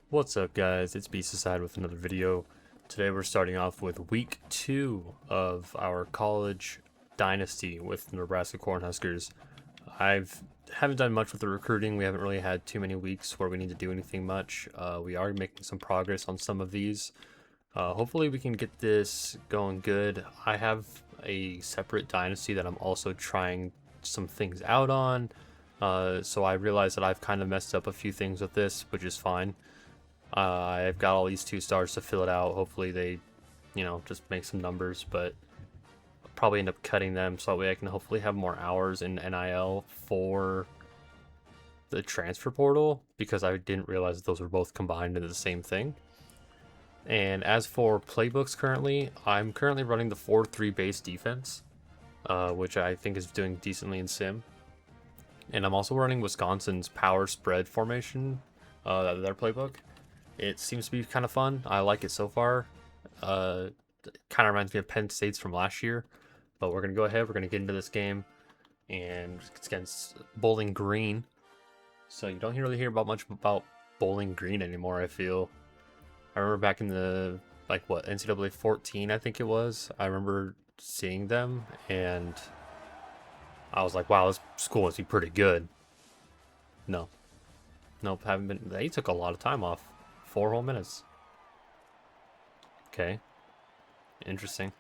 What's up, guys? It's Beastside with another video. Today we're starting off with week 2 of our college dynasty with Nebraska Cornhuskers. Haven't done much with the recruiting. We haven't really had too many weeks where we need to do anything much. We are making some progress on some of these. Hopefully we can get this going good. I have a separate dynasty that I'm also trying some things out on. So I realize that I've kind of messed up a few things with this, which is fine. I've got all these 2 stars to fill it out. Hopefully they, just make some numbers, but I'll probably end up cutting them so that way I can hopefully have more hours in NIL for the transfer portal, because I didn't realize those were both combined into the same thing. And as for playbooks currently, I'm currently running the 4-3 base defense, which I think is doing decently in sim. And I'm also running Wisconsin's power spread formation, their playbook. It seems to be kind of fun. I like it so far. It kind of reminds me of Penn State's from last year. But we're going to go ahead. We're going to get into this game. And it's against Bowling Green. So you don't really hear much about Bowling Green anymore, I feel. I remember back in the, NCAA 14, I think it was. I remember seeing them. And I was like, wow, this school must be pretty good. No. Nope, haven't been. They took a lot of time off. 4 whole minutes. Okay. Interesting.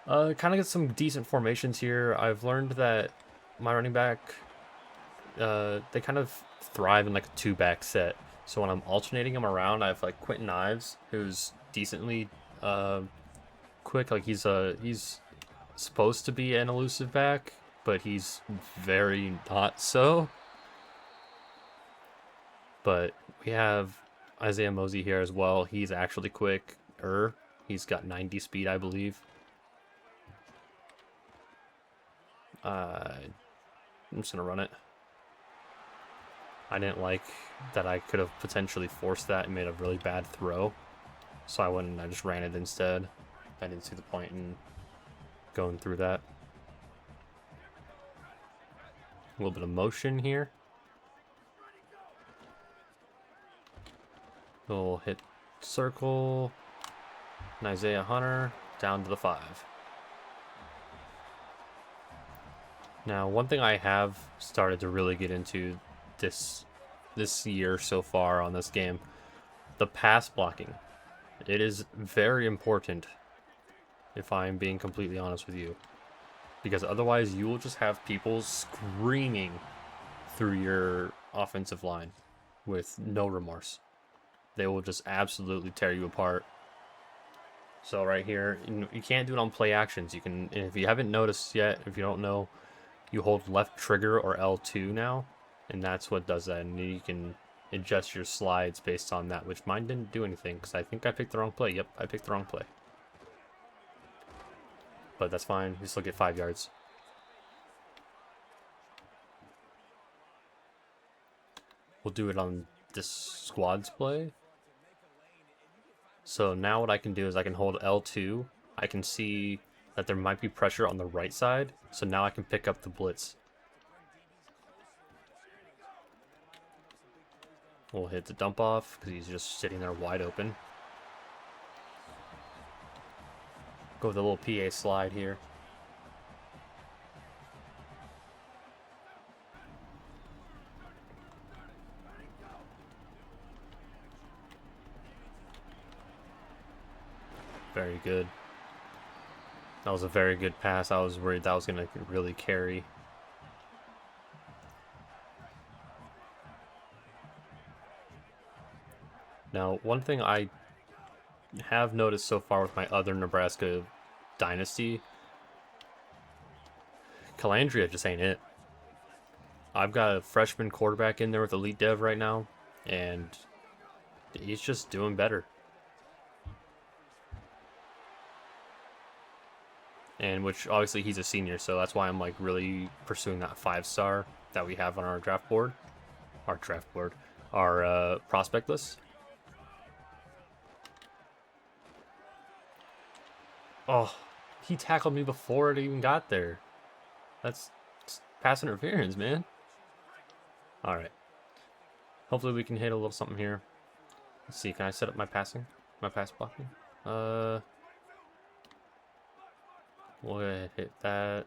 Kind of get some decent formations here. I've learned that my running back, they kind of thrive in like a 2-back set. So when I'm alternating them around, I have like Quentin Ives, who's decently quick. Like he's supposed to be an elusive back, but he's very not so. But we have Isaiah Mosey here as well. He's actually quick. He's got 90 speed, I believe. I'm just going to run it. I didn't like that I could have potentially forced that and made a really bad throw. So I went and I just ran it instead. I didn't see the point in going through that. A little bit of motion here. Little hit circle. And Isaiah Hunter down to the 5. Now, one thing I have started to really get into this year so far on this game, the pass blocking. It is very important, if I'm being completely honest with you, because otherwise you will just have people screaming through your offensive line with no remorse. They will just absolutely tear you apart. So right here, you can't do it on play actions. You can, if you haven't noticed yet, if you don't know, you hold left trigger or L2 now, and that's what does that. And you can adjust your slides based on that, which mine didn't do anything because I think I picked the wrong play. Yep, I picked the wrong play. But that's fine. You still get 5 yards. We'll do it on this squad's play. So now what I can do is I can hold L2. I can see that there might be pressure on the right side. So now I can pick up the blitz. We'll hit the dump off because he's just sitting there wide open. Go with a little PA slide here. Very good. That was a very good pass. I was worried that was going to really carry. Now, one thing I have noticed so far with my other Nebraska Dynasty, Calandria just ain't it. I've got a freshman quarterback in there with Elite Dev right now, and he's just doing better. And which obviously he's a senior, so that's why I'm like really pursuing that 5-star that we have on our draft board, our prospect list. Oh, he tackled me before it even got there. That's pass interference, man. All right. Hopefully we can hit a little something here. Let's see, can I set up my passing? My pass blocking? We'll go ahead and hit that.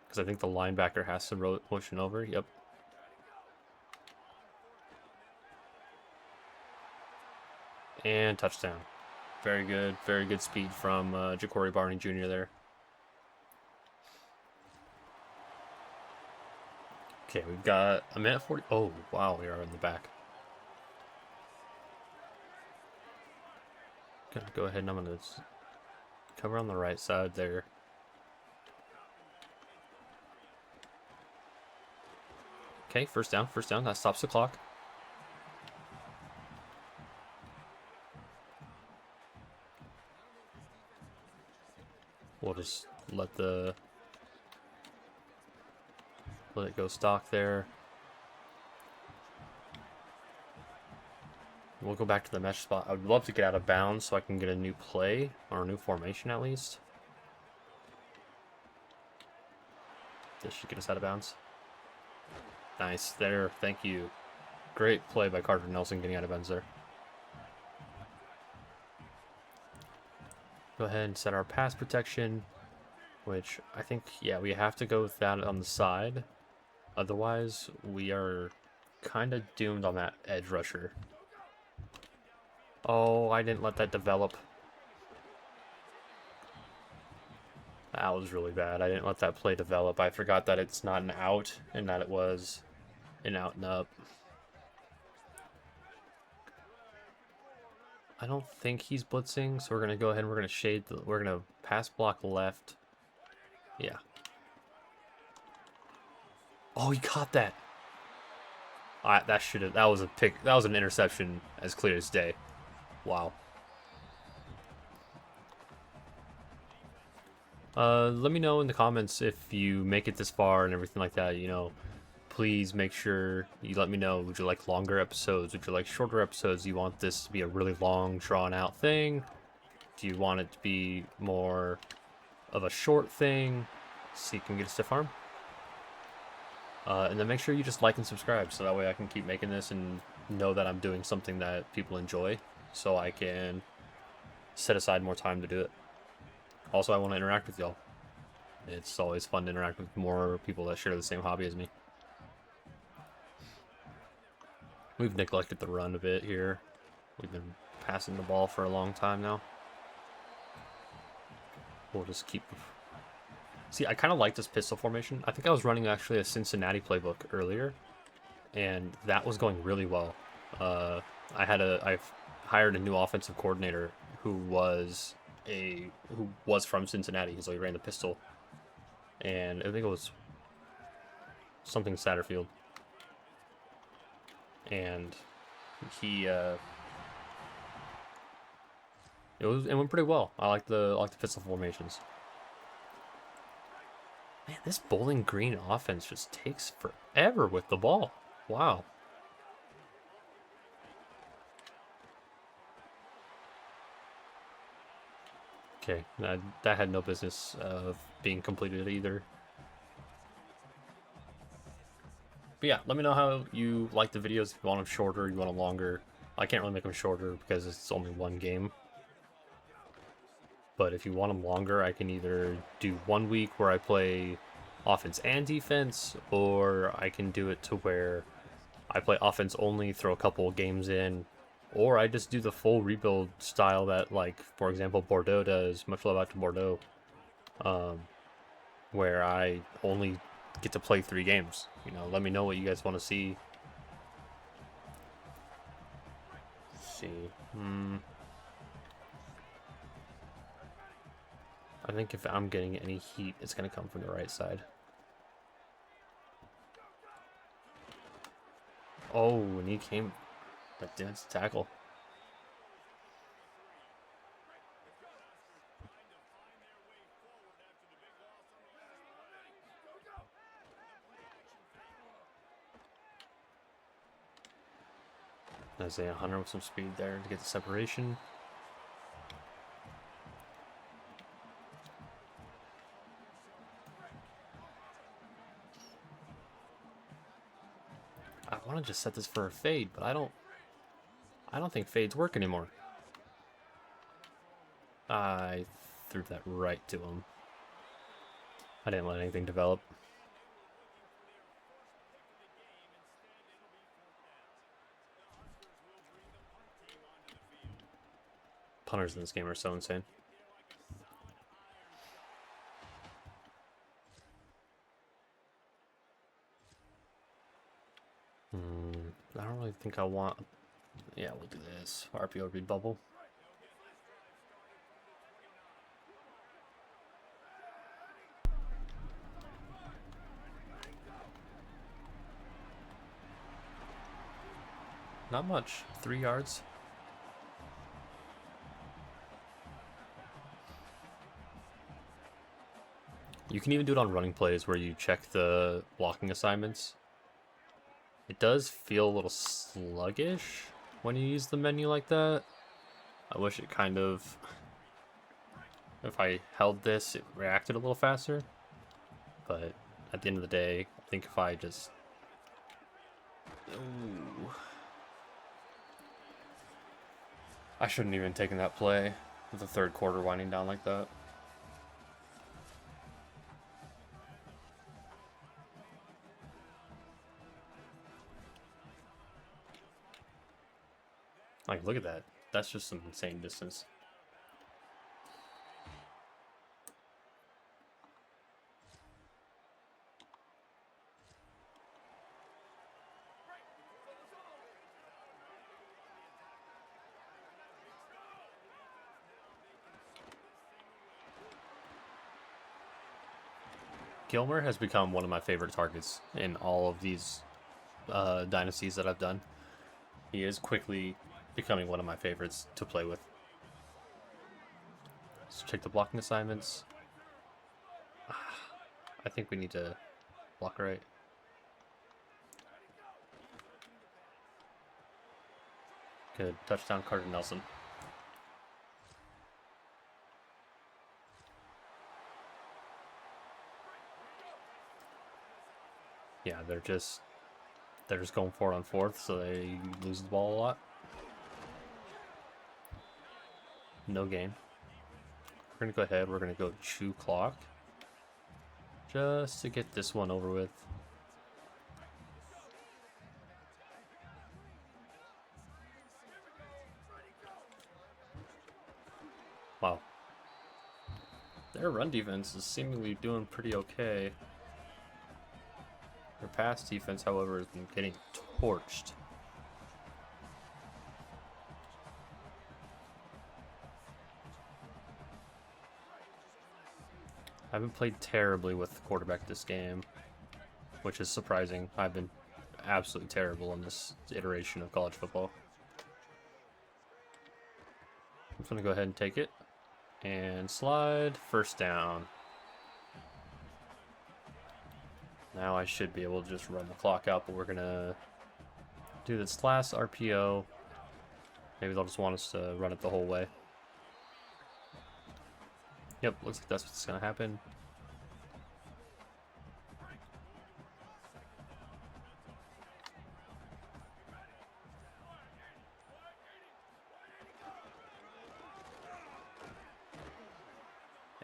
Because I think the linebacker has to motion over. Yep. And touchdown. Very good. Very good speed from Ja'Cory Barney Jr. there. Okay, we've got a minute 40. Oh, wow, we are in the back. Gonna go ahead and I'm gonna cover on the right side there. Okay, first down, first down. That stops the clock. We'll just let it go stock there. We'll go back to the mesh spot. I would love to get out of bounds so I can get a new play, or a new formation at least. This should get us out of bounds. Nice, there, thank you. Great play by Carter Nelson getting out of bounds there. Go ahead and set our pass protection, which I think, yeah, we have to go with that on the side. Otherwise, we are kind of doomed on that edge rusher. Oh, I didn't let that develop. That was really bad. I didn't let that play develop. I forgot that it's not an out and that it was an out and up. I don't think he's blitzing, so we're going to go ahead and we're going to shade we're going to pass block left. Yeah. Oh, he caught that. That was a pick. That was an interception as clear as day. Wow. Let me know in the comments if you make it this far and everything like that, you know. Please make sure you let me know. Would you like longer episodes? Would you like shorter episodes? Do you want this to be a really long, drawn-out thing? Do you want it to be more of a short thing so you can get a stiff arm? And then make sure you just like and subscribe so that way I can keep making this and know that I'm doing something that people enjoy so I can set aside more time to do it. Also, I want to interact with y'all. It's always fun to interact with more people that share the same hobby as me. We've neglected the run a bit here. We've been passing the ball for a long time now. We'll just keep... See, I kind of like this pistol formation. I think I was running actually a Cincinnati playbook earlier, and that was going really well. I've hired a new offensive coordinator who was from Cincinnati, so he ran the pistol, and I think it was something Satterfield, and it went pretty well. I like the pistol formations. Man, this Bowling Green offense just takes forever with the ball. Wow. Okay, that had no business of being completed either. But yeah, let me know how you like the videos. If you want them shorter, you want them longer. I can't really make them shorter because it's only one game. But if you want them longer, I can either do 1 week where I play offense and defense, or I can do it to where I play offense only, throw a couple of games in, or I just do the full rebuild style that, like, for example, Bordeaux does. Much love out to Bordeaux. Where I only get to play 3 games. You know, let me know what you guys want to see. Let's see. I think if I'm getting any heat, it's going to come from the right side. Oh, and he came like that's tackle. Isaiah Hunter with some speed there to get the separation. I want to to just set this for a fade, but I don't think fades work anymore. I threw that right to him. I didn't let anything develop. Punters in this game are so insane. I don't really think I want... Yeah, we'll do this. RPO read bubble. Not much. 3 yards. You can even do it on running plays where you check the blocking assignments. It does feel a little sluggish when you use the menu like that. I wish it kind of... If I held this, it reacted a little faster. But at the end of the day, I think if I just... Ooh. I shouldn't even taken that play with the third quarter winding down like that. Like, look at that. That's just some insane distance. Gilmer has become one of my favorite targets in all of these dynasties that I've done. He is quickly becoming one of my favorites to play with. Let's check the blocking assignments. I think we need to block right. Good. Touchdown, Carter Nelson. Yeah, they're just going for it on fourth, so they lose the ball a lot. No gain. We're gonna go ahead. We're gonna go chew clock, just to get this one over with. Wow. Their run defense is seemingly doing pretty okay. Their pass defense, however, has been getting torched. I haven't played terribly with the quarterback this game, which is surprising. I've been absolutely terrible in this iteration of college football. I'm just going to go ahead and take it. And slide. First down. Now I should be able to just run the clock out, but we're going to do this last RPO. Maybe they'll just want us to run it the whole way. Yep, looks like that's what's going to happen.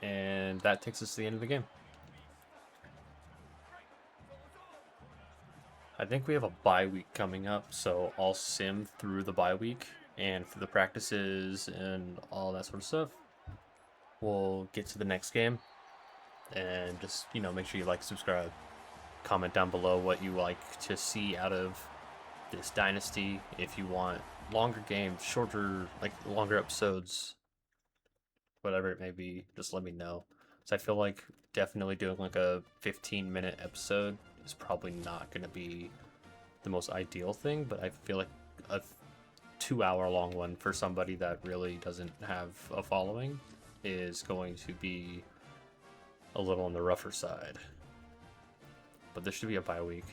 And that takes us to the end of the game. I think we have a bye week coming up, so I'll sim through the bye week and through the practices and all that sort of stuff. We'll get to the next game and just, you know, make sure you like, subscribe, comment down below what you like to see out of this dynasty. If you want longer games, shorter, like longer episodes, whatever it may be, just let me know. So I feel like definitely doing like a 15-minute episode is probably not going to be the most ideal thing, but I feel like a 2-hour-long one for somebody that really doesn't have a following is going to be a little on the rougher side. But this should be a bye week.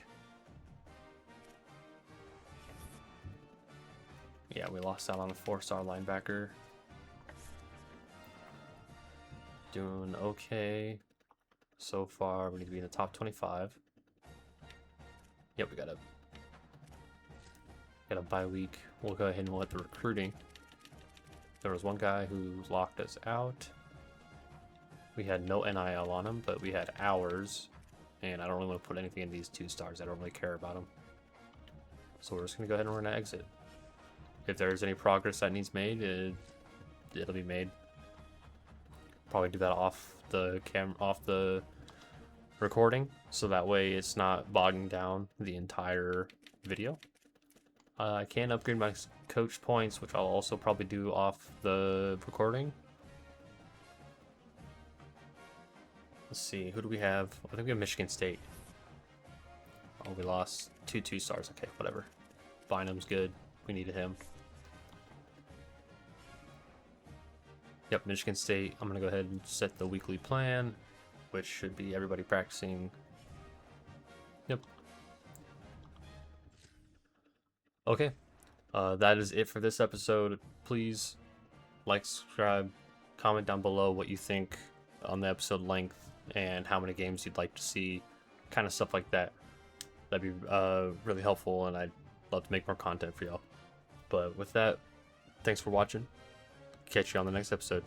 Yeah, we lost out on a 4-star linebacker. Doing okay so far. We need to be in the top 25. Yep, we got Got a bye week. We'll go ahead and let the recruiting. There was one guy who locked us out. We had no NIL on him, but we had hours. And I don't really want to put anything in these 2 stars. I don't really care about them. So we're just going to go ahead and we're going to exit. If there's any progress that needs made, it'll be made. Probably do that off the recording, so that way it's not bogging down the entire video. I can upgrade my coach points, which I'll also probably do off the recording. Let's see, who do we have? I think we have Michigan State. Oh, we lost 2 stars. Okay, whatever. Bynum's good. We needed him. Yep, Michigan State. I'm going to go ahead and set the weekly plan, which should be everybody practicing. Yep. Okay. That is it for this episode. Please like, subscribe, comment down below what you think on the episode length and how many games you'd like to see, kind of stuff like that. That'd be really helpful, and I'd love to make more content for y'all. But with that, thanks for watching. Catch you on the next episode.